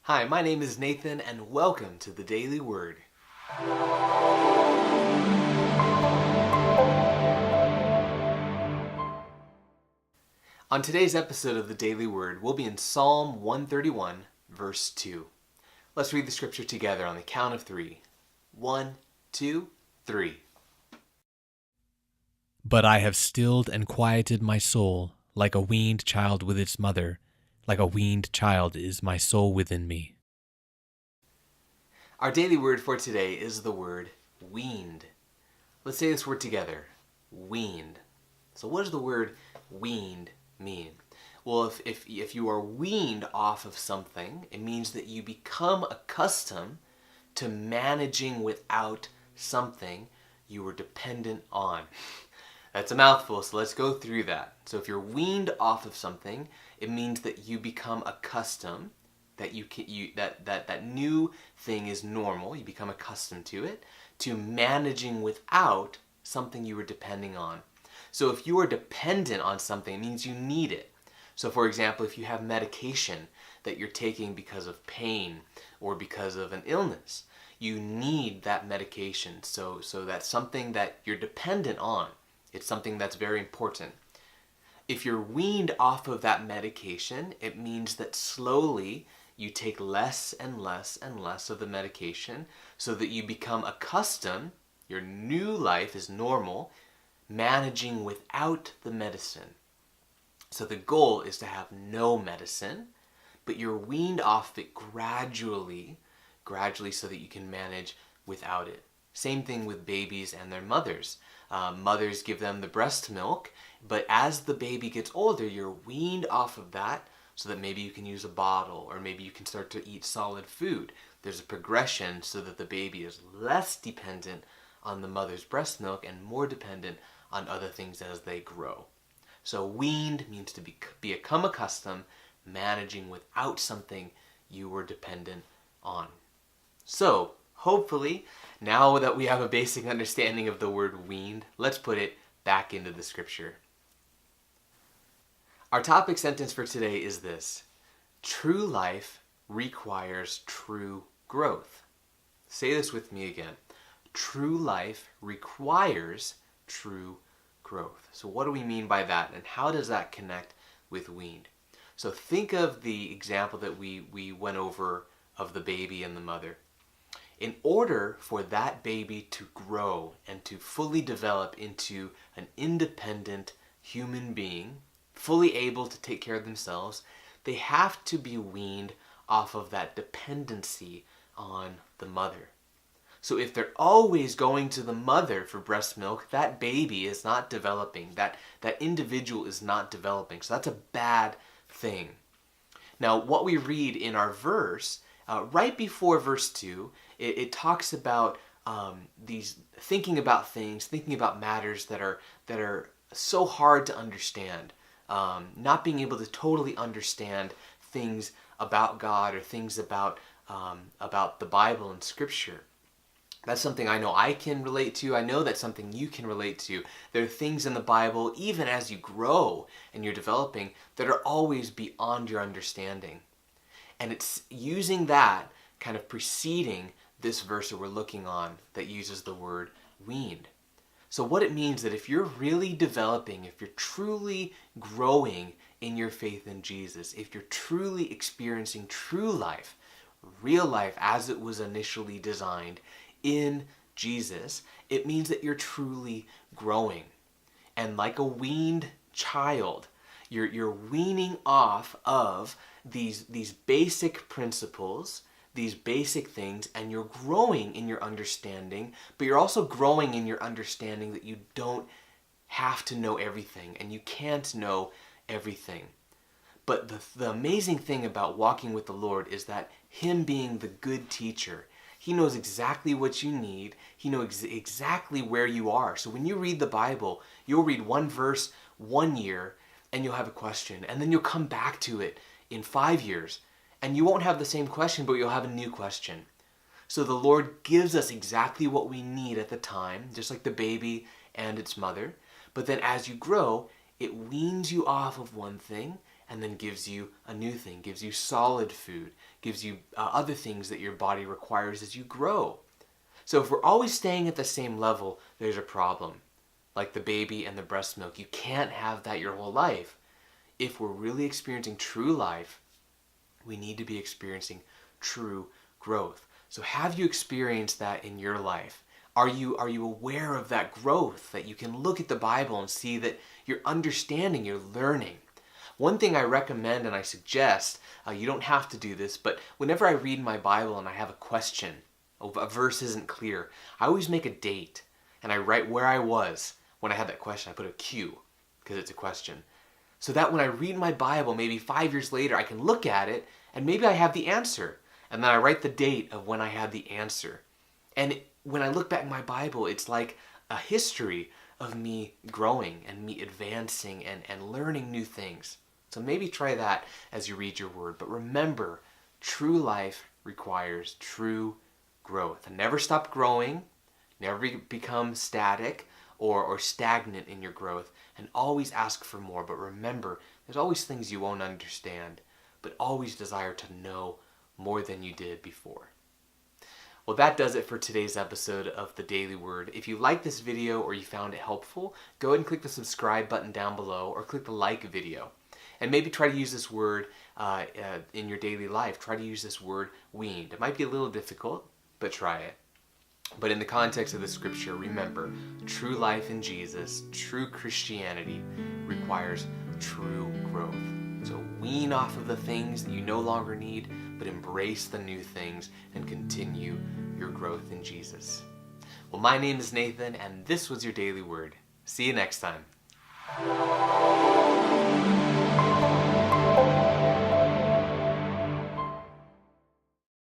Hi, my name is Nathan, and welcome to the Daily Word. On today's episode of the Daily Word, we'll be in Psalm 131, verse 2. Let's read the scripture together on the count of three. 1, 2, 3. But I have stilled and quieted my soul, like a weaned child with its mother. Like a weaned child is my soul within me. Our daily word for today is the word weaned. Let's say this word together. Weaned. So what does the word weaned mean? Well, if you are weaned off of something, it means that you become accustomed to managing without something you were dependent on. That's a mouthful, so let's go through that. So if you're weaned off of something, it means that you become accustomed, that that new thing is normal, you become accustomed to it, to managing without something you were depending on. So if you are dependent on something, it means you need it. So for example, if you have medication that you're taking because of pain or because of an illness, you need that medication. So that's something that you're dependent on. It's something that's very important. If you're weaned off of that medication, it means that slowly you take less and less and less of the medication so that you become accustomed, your new life is normal, managing without the medicine. So the goal is to have no medicine, but you're weaned off it gradually so that you can manage without it. Same thing with babies and their mothers. Mothers give them the breast milk, but as the baby gets older, you're weaned off of that so that maybe you can use a bottle or maybe you can start to eat solid food. There's a progression so that the baby is less dependent on the mother's breast milk and more dependent on other things as they grow. So weaned means to become accustomed, managing without something you were dependent on. So, hopefully, now that we have a basic understanding of the word weaned, let's put it back into the scripture. Our topic sentence for today is this: true life requires true growth. Say this with me again. True life requires true growth. So what do we mean by that, and how does that connect with weaned? So think of the example that we went over of the baby and the mother. In order for that baby to grow and to fully develop into an independent human being, fully able to take care of themselves, they have to be weaned off of that dependency on the mother. So if they're always going to the mother for breast milk, that baby is not developing. That individual is not developing. So that's a bad thing. Now, what we read in our verse, right before verse 2, it talks about these thinking about matters that are so hard to understand, not being able to totally understand things about God or things about the Bible and Scripture. That's something I know I can relate to. I know that's something you can relate to. There are things in the Bible, even as you grow and you're developing, that are always beyond your understanding. And it's using that kind of preceding this verse that we're looking on that uses the word weaned. So what it means that if you're really developing, if you're truly growing in your faith in Jesus, if you're truly experiencing true life, real life as it was initially designed in Jesus, it means that you're truly growing. And like a weaned child, you're weaning off of these basic principles, these basic things, and you're growing in your understanding, but you're also growing in your understanding that you don't have to know everything and you can't know everything. But the amazing thing about walking with the Lord is that Him being the good teacher, He knows exactly what you need. He knows exactly where you are. So when you read the Bible, you'll read one verse 1 year and you'll have a question, and then you'll come back to it in 5 years and you won't have the same question, but you'll have a new question. So the Lord gives us exactly what we need at the time, just like the baby and its mother. But then as you grow, it weans you off of one thing and then gives you a new thing, gives you solid food, gives you other things that your body requires as you grow. So if we're always staying at the same level, there's a problem. Like the baby and the breast milk, you can't have that your whole life. If we're really experiencing true life, we need to be experiencing true growth. So have you experienced that in your life? Are you aware of that growth, that you can look at the Bible and see that you're understanding, you're learning? One thing I recommend and I suggest, you don't have to do this, but whenever I read my Bible and I have a question, a verse isn't clear, I always make a date and I write where I was when I had that question. I put a Q because it's a question. So that when I read my Bible, maybe 5 years later, I can look at it and maybe I have the answer. And then I write the date of when I had the answer. And when I look back in my Bible, it's like a history of me growing and me advancing and learning new things. So maybe try that as you read your word. But remember, true life requires true growth. And never stop growing, never become static or stagnant in your growth, and always ask for more. But remember, there's always things you won't understand, but always desire to know more than you did before. Well, that does it for today's episode of The Daily Word. If you liked this video or you found it helpful, go ahead and click the subscribe button down below or click the like video. And maybe try to use this word in your daily life. Try to use this word weaned. It might be a little difficult, but try it. But in the context of the scripture, remember, true life in Jesus, true Christianity requires true growth. So wean off of the things that you no longer need, but embrace the new things and continue your growth in Jesus. Well, my name is Nathan, and this was your Daily Word. See you next time.